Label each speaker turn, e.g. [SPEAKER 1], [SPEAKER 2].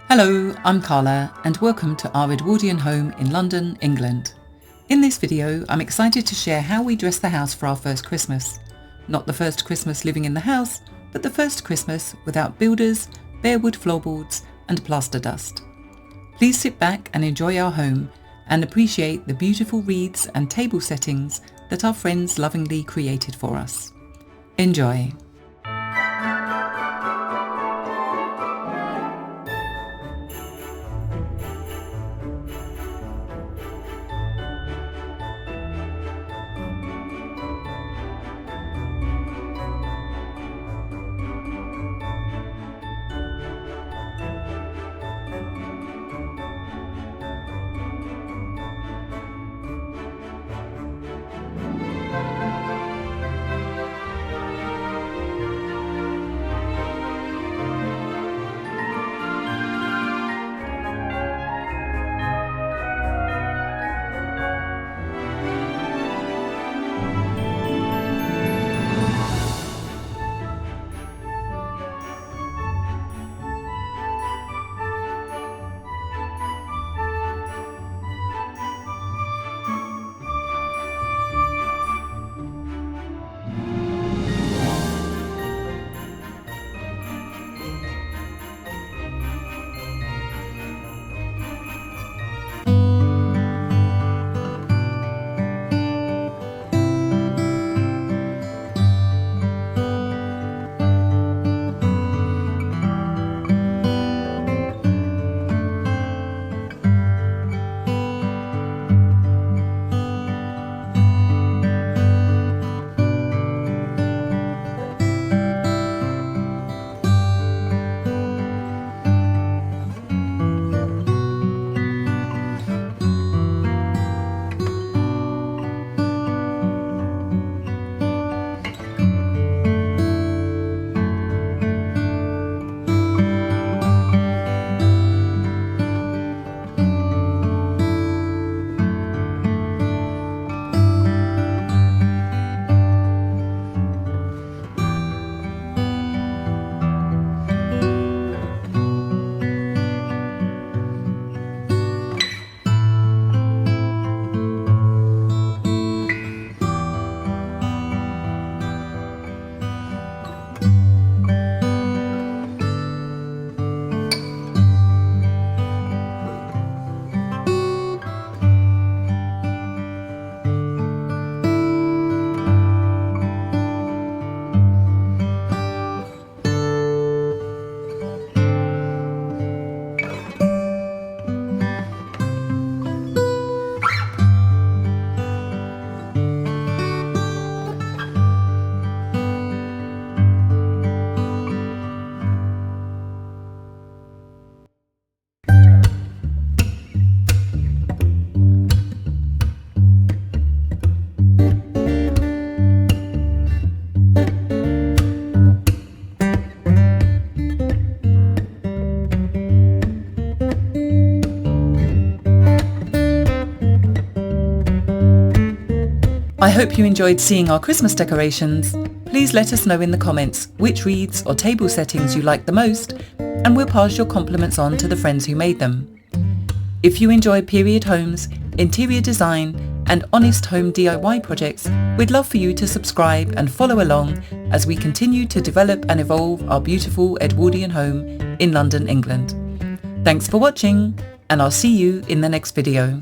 [SPEAKER 1] Hello, I'm Carla and welcome to our Edwardian home in London, England. In this video, I'm excited to share how we dressed the house for our first Christmas. Not the first Christmas living in the house, but the first Christmas without builders, bare wood floorboards and plaster dust. Please sit back and enjoy our home and appreciate the beautiful wreaths and table settings that our friends lovingly created for us. Enjoy! I hope you enjoyed seeing our Christmas decorations. Please let us know in the comments which wreaths or table settings you like the most, and we'll pass your compliments on to the friends who made them. If you enjoy period homes, interior design and honest home DIY projects, we'd love for you to subscribe and follow along as we continue to develop and evolve our beautiful Edwardian home in London, England. Thanks for watching, and I'll see you in the next video.